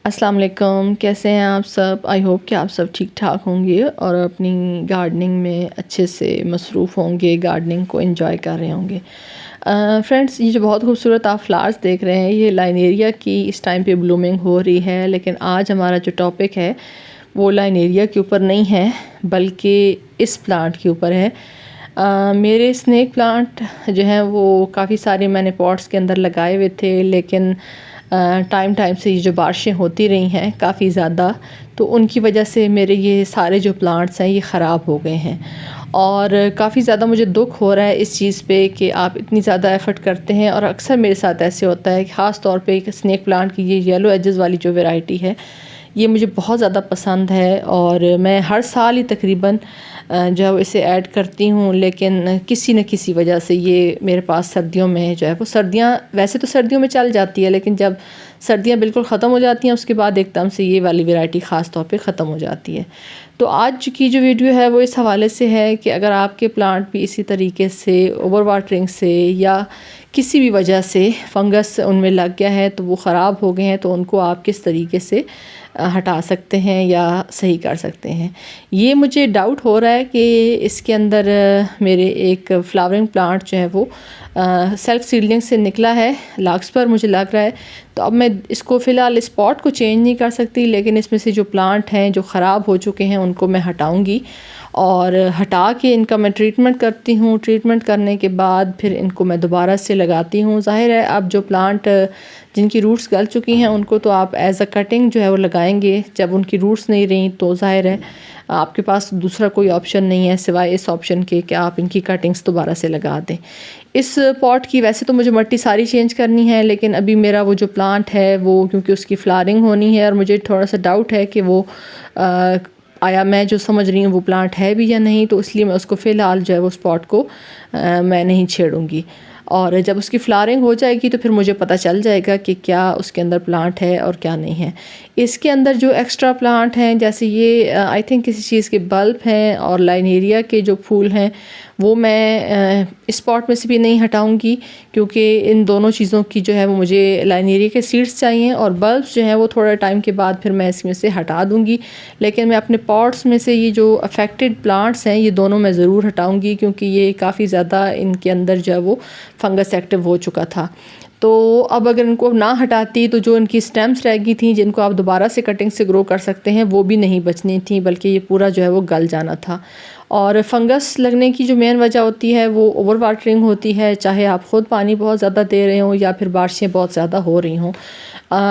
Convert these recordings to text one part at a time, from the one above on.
अस्सलाम वालेकुम, कैसे हैं आप सब। आई होप कि आप सब ठीक ठाक होंगे और अपनी गार्डनिंग में अच्छे से मसरूफ़ होंगे, गार्डनिंग को एंजॉय कर रहे होंगे। फ्रेंड्स, ये जो बहुत खूबसूरत आप फ्लावर्स देख रहे हैं, ये लाइनेरिया की इस टाइम पे ब्लूमिंग हो रही है। लेकिन आज हमारा जो टॉपिक है वो लाइनेरिया के ऊपर नहीं है, बल्कि इस प्लांट के ऊपर है। मेरे स्नेक प्लांट जो हैं वो काफ़ी सारे मैंने पॉट्स के अंदर लगाए हुए थे, लेकिन टाइम टाइम से ये जो बारिशें होती रही हैं काफ़ी ज़्यादा, तो उनकी वजह से मेरे ये सारे जो प्लांट्स हैं ये ख़राब हो गए हैं। और काफ़ी ज़्यादा मुझे दुख हो रहा है इस चीज़ पे कि आप इतनी ज़्यादा एफ़र्ट करते हैं, और अक्सर मेरे साथ ऐसे होता है, ख़ास तौर पे एक स्नेक प्लांट की ये येलो एजेस वाली जो वैरायटी है ये मुझे बहुत ज़्यादा पसंद है, और मैं हर साल ही तकरीबन जो है इसे ऐड करती हूँ। लेकिन किसी न किसी वजह से ये मेरे पास सर्दियों में जो है वो, सर्दियाँ वैसे तो सर्दियों में चल जाती है, लेकिन जब सर्दियाँ बिल्कुल ख़त्म हो जाती हैं उसके बाद एकदम से ये वाली वैरायटी ख़ास तौर पे ख़त्म हो जाती है। तो आज की जो वीडियो है वो इस हवाले से है कि अगर आपके प्लांट भी इसी तरीके से ओवर वाटरिंग से या किसी भी वजह से फंगस उनमें लग गया है, तो वो ख़राब हो गए हैं, तो उनको आप किस तरीके से हटा सकते हैं या सही कर सकते हैं। ये मुझे डाउट हो रहा है कि इसके अंदर मेरे एक फ्लावरिंग प्लांट जो है वो सेल्फ सीडलिंग से निकला है, लाक्स पर मुझे लग रहा है। तो अब मैं इसको फ़िलहाल इस पॉट को चेंज नहीं कर सकती, लेकिन इसमें से जो प्लांट हैं जो ख़राब हो चुके हैं उनको मैं हटाऊंगी, और हटा के इनका मैं ट्रीटमेंट करती हूँ। ट्रीटमेंट करने के बाद फिर इनको मैं दोबारा से लगाती हूँ। ज़ाहिर है अब जो प्लांट जिनकी रूट्स गल चुकी हैं उनको तो आप एज अ कटिंग जो है वो लगाएंगे, जब उनकी रूट्स नहीं रही तो ज़ाहिर है आपके पास दूसरा कोई ऑप्शन नहीं है सिवाय इस ऑप्शन के कि आप इनकी कटिंग्स दोबारा से लगा दें। इस पॉट की वैसे तो मुझे मिट्टी सारी चेंज करनी है, लेकिन अभी मेरा वो जो प्लांट है वो, क्योंकि उसकी फ्लावरिंग होनी है और मुझे थोड़ा सा डाउट है कि वो आया मैं जो समझ रही हूँ वो प्लांट है भी या नहीं, तो इसलिए मैं उसको फ़िलहाल जो है वो स्पॉट को मैं नहीं छेड़ूंगी। और जब उसकी फ्लावरिंग हो जाएगी तो फिर मुझे पता चल जाएगा कि क्या उसके अंदर प्लांट है और क्या नहीं है। इसके अंदर जो एक्स्ट्रा प्लांट हैं, जैसे ये आई थिंक किसी चीज़ के बल्ब हैं और लाइनेरिया के जो फूल हैं, वो मैं इस पॉट में से भी नहीं हटाऊंगी, क्योंकि इन दोनों चीज़ों की जो है वो, मुझे लाइनेरिया के सीड्स चाहिए और बल्ब्स जो हैं वो थोड़ा टाइम के बाद फिर मैं इसमें से हटा दूंगी। लेकिन मैं अपने पॉट्स में से ये जो अफेक्टेड प्लांट्स हैं ये दोनों मैं ज़रूर हटाऊंगी, क्योंकि ये काफ़ी ज़्यादा इनके अंदर जो है वो फंगस एक्टिव हो चुका था। तो अब अगर इनको ना हटाती तो जो इनकी स्टेम्स रह गई थी जिनको आप दोबारा से कटिंग से ग्रो कर सकते हैं, वो भी नहीं बचनी थी, बल्कि ये पूरा जो है वो गल जाना था। और फंगस लगने की जो मेन वजह होती है वो ओवर वाटरिंग होती है, चाहे आप ख़ुद पानी बहुत ज़्यादा दे रहे हों या फिर बारिशें बहुत ज़्यादा हो रही हों।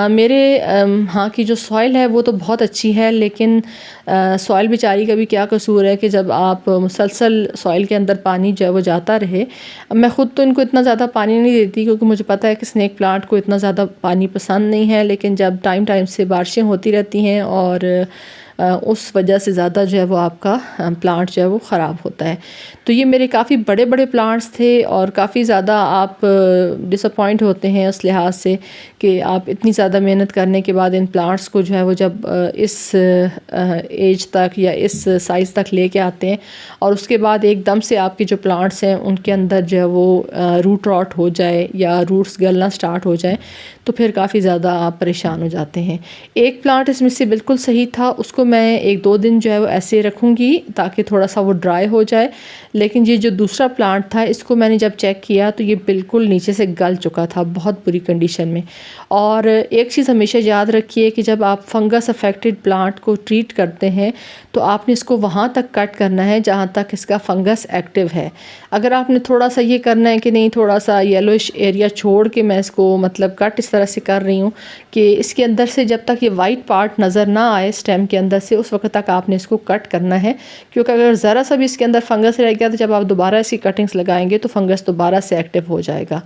मेरे यहाँ की जो सॉइल है वो तो बहुत अच्छी है, लेकिन सॉइल बेचारी का भी क्या कसूर है कि जब आप मुसलसल सॉइल के अंदर पानी जो है वो जाता रहे। मैं ख़ुद तो इनको इतना ज़्यादा पानी नहीं देती, क्योंकि मुझे पता है कि स्नेक प्लांट को इतना ज़्यादा पानी पसंद नहीं है, लेकिन जब टाइम टाइम से बारिशें होती रहती हैं और उस वजह से ज़्यादा जो है वो आपका प्लांट जो है वो ख़राब होता है। तो ये मेरे काफ़ी बड़े बड़े प्लांट्स थे, और काफ़ी ज़्यादा आप डिसअपॉइंट होते हैं उस लिहाज से कि आप इतनी ज़्यादा मेहनत करने के बाद इन प्लांट्स को जो है वो जब इस एज तक या इस साइज़ तक लेके आते हैं, और उसके बाद एकदम से आपके जो प्लांट्स हैं उनके अंदर जो है वो रूट रॉट हो जाए या रूट्स गलना स्टार्ट हो जाए, तो फिर काफ़ी ज़्यादा आप परेशान हो जाते हैं। एक प्लांट इसमें से बिल्कुल सही था, उसको मैं 1-2 दिन जो है वो ऐसे रखूँगी ताकि थोड़ा सा वो ड्राई हो जाए। लेकिन ये जो दूसरा प्लांट था इसको मैंने जब चेक किया तो ये बिल्कुल नीचे से गल चुका था, बहुत बुरी कंडीशन में। और एक चीज़ हमेशा याद रखिए कि जब आप फंगस अफेक्टेड प्लांट को ट्रीट करते हैं तो आपने इसको वहाँ तक कट करना है जहाँ तक इसका फंगस एक्टिव है। अगर आपने थोड़ा सा ये करना है कि नहीं, थोड़ा सा येलोइश एरिया छोड़ के मैं इसको मतलब कट इस तरह से कर रही हूँ कि इसके अंदर से जब तक ये वाइट पार्ट नज़र ना आए स्टेम के अंदर से, उस वक्त तक आपने इसको कट करना है। क्योंकि अगर ज़रा सा भी इसके अंदर फंगस रह गया तो जब आप दोबारा इसकी कटिंग्स लगाएंगे तो फंगस दोबारा से एक्टिव हो जाएगा।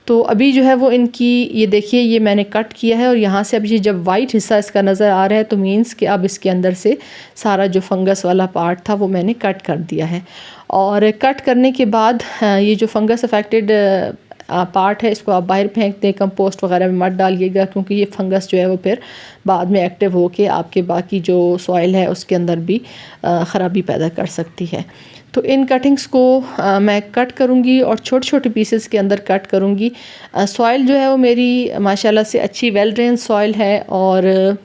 तो अभी जो है वो इनकी ये देखिए, ये मैंने कट किया है, और यहाँ से अब ये जब वाइट हिस्सा इसका नज़र आ रहा है तो मीन्स कि अब इसके अंदर से सारा जो फंगस वाला पार्ट था वो मैंने कट कर दिया है। और कट करने के बाद ये जो फंगस अफेक्टेड पार्ट है इसको आप बाहर फेंक दें, कंपोस्ट वगैरह में मत डालिएगा, क्योंकि ये फंगस जो है वो फिर बाद में एक्टिव होके आपके बाकी जो सॉइल है उसके अंदर भी ख़राबी पैदा कर सकती है। तो इन कटिंग्स को मैं कट करूँगी और छोटे छोटे पीसेस के अंदर कट करूँगी। सॉइल जो है वो मेरी माशाल्लाह से अच्छी वेल ड्रेन सॉइल है, और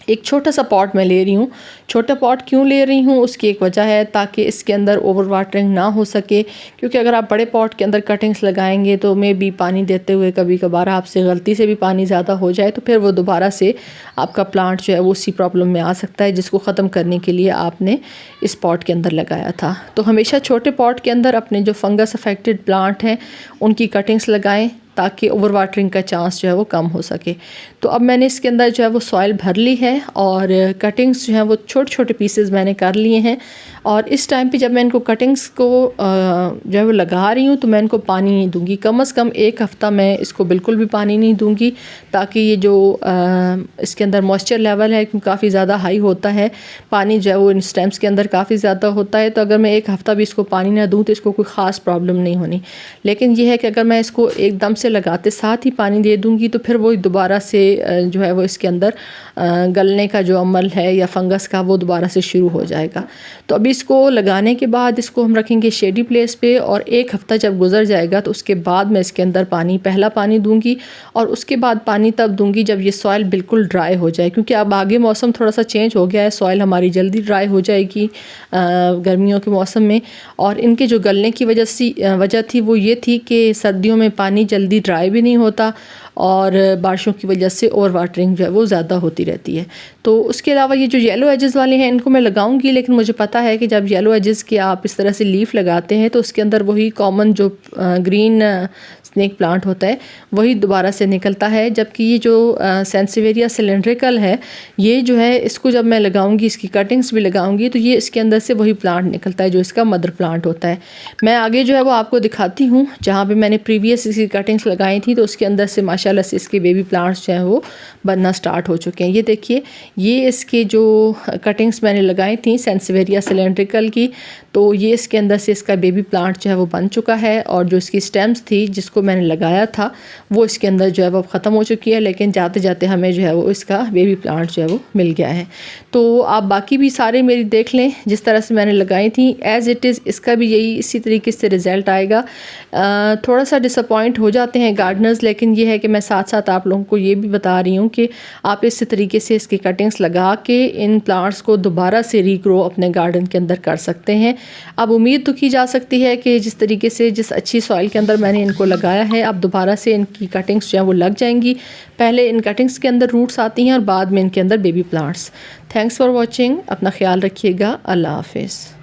एक छोटा सा पॉट मैं ले रही हूँ। छोटा पॉट क्यों ले रही हूँ, उसकी एक वजह है ताकि इसके अंदर ओवर वाटरिंग ना हो सके, क्योंकि अगर आप बड़े पॉट के अंदर कटिंग्स लगाएंगे तो मे भी पानी देते हुए कभी कभार आपसे गलती से भी पानी ज़्यादा हो जाए तो फिर वो दोबारा से आपका प्लांट जो है वो उसी प्रॉब्लम में आ सकता है, जिसको ख़त्म करने के लिए आपने इस पॉट के अंदर लगाया था। तो हमेशा छोटे पॉट के अंदर अपने जो फंगस अफेक्टेड प्लांट हैं उनकी कटिंग्स लगाएँ ताकि ओवर वाटरिंग का चांस जो है वो कम हो सके। तो अब मैंने इसके अंदर जो है वो सॉइल भर ली है और कटिंग्स जो हैं वो छोटे छोटे पीसेस मैंने कर लिए हैं। और इस टाइम पे जब मैं इनको कटिंग्स को जो है वो लगा रही हूँ तो मैं इनको पानी नहीं दूंगी। कम से कम एक हफ़्ता मैं इसको बिल्कुल भी पानी नहीं दूंगी, ताकि ये जो इसके अंदर मॉइस्चर लेवल है क्योंकि काफ़ी ज़्यादा हाई होता है, पानी जो है वो इन स्टेम्स के अंदर काफ़ी ज़्यादा होता है। तो अगर मैं एक हफ़्ता भी इसको पानी ना दूँ तो इसको कोई ख़ास प्रॉब्लम नहीं होनी। लेकिन ये है कि अगर मैं इसको एकदम से लगाते साथ ही पानी दे दूंगी तो फिर वो दोबारा से जो है वो इसके अंदर गलने का जो अमल है या फंगस का वो दोबारा से शुरू हो जाएगा। तो अभी इसको लगाने के बाद इसको हम रखेंगे शेडी प्लेस पे, और एक हफ़्ता जब गुजर जाएगा तो उसके बाद मैं इसके अंदर पहला पानी दूंगी और उसके बाद पानी तब दूंगी जब ये सॉइल बिल्कुल ड्राई हो जाए, क्योंकि अब आगे मौसम थोड़ा सा चेंज हो गया है, सॉइल हमारी जल्दी ड्राई हो जाएगी गर्मियों के मौसम में। और इनके जो गलने की वजह थी वो ये थी कि सर्दियों में पानी जल्दी ड्राई भी नहीं होता और बारिशों की वजह से ओवर वाटरिंग जो है वो ज़्यादा होती रहती है। तो उसके अलावा ये जो येलो एजेस वाले हैं इनको मैं लगाऊंगी, लेकिन मुझे पता है कि जब येलो एजेस के आप इस तरह से लीफ लगाते हैं तो उसके अंदर वही कॉमन जो ग्रीन स्नेक प्लांट होता है वही दोबारा से निकलता है, जबकि ये जो सेंसिवेरिया सिलेंड्रिकल है ये जो है इसको जब मैं लगाऊंगी, इसकी कटिंग्स भी लगाऊंगी तो ये इसके अंदर से वही प्लांट निकलता है जो इसका मदर प्लांट होता है। मैं आगे जो है वो आपको दिखाती हूँ, जहाँ पे मैंने प्रीवियस इसकी कटिंग्स लगाई थी तो उसके अंदर से माशाल्लाह से इसके बेबी प्लांट्स जो हैं वो बनना स्टार्ट हो चुके हैं। ये देखिए, ये इसके जो कटिंग्स मैंने लगाई थी सेंसिवेरिया सिलेंड्रिकल की, तो ये इसके अंदर से इसका बेबी प्लांट जो है वो बन चुका है, और जो इसकी स्टेम्स थी जिसको मैंने लगाया था वो इसके अंदर जो है वो ख़त्म हो चुकी है, लेकिन जाते जाते हमें जो है वो इसका बेबी प्लांट जो है वो मिल गया है। तो आप बाकी भी सारे मेरी देख लें जिस तरह से मैंने लगाई थी एज़ इट इज़, इसका भी यही इसी तरीके से रिज़ल्ट आएगा। थोड़ा सा डिसअपॉइंट हो जाते हैं गार्डनर्स, लेकिन ये है कि मैं साथ साथ आप लोगों को ये भी बता रही हूँ कि आप इस तरीके से इसकी कटिंग्स लगा के इन प्लांट्स को दोबारा से रीग्रो अपने गार्डन के अंदर कर सकते हैं। अब उम्मीद तो की जा सकती है कि जिस तरीके से जिस अच्छी सॉइल के अंदर मैंने इनको लगाया है अब दोबारा से इनकी कटिंग्स जो हैं वो लग जाएंगी। पहले इन कटिंग्स के अंदर रूट्स आती हैं और बाद में इनके अंदर baby plants. Thanks for watching, अपना ख्याल रखिएगा, अल्लाह हाफिज़।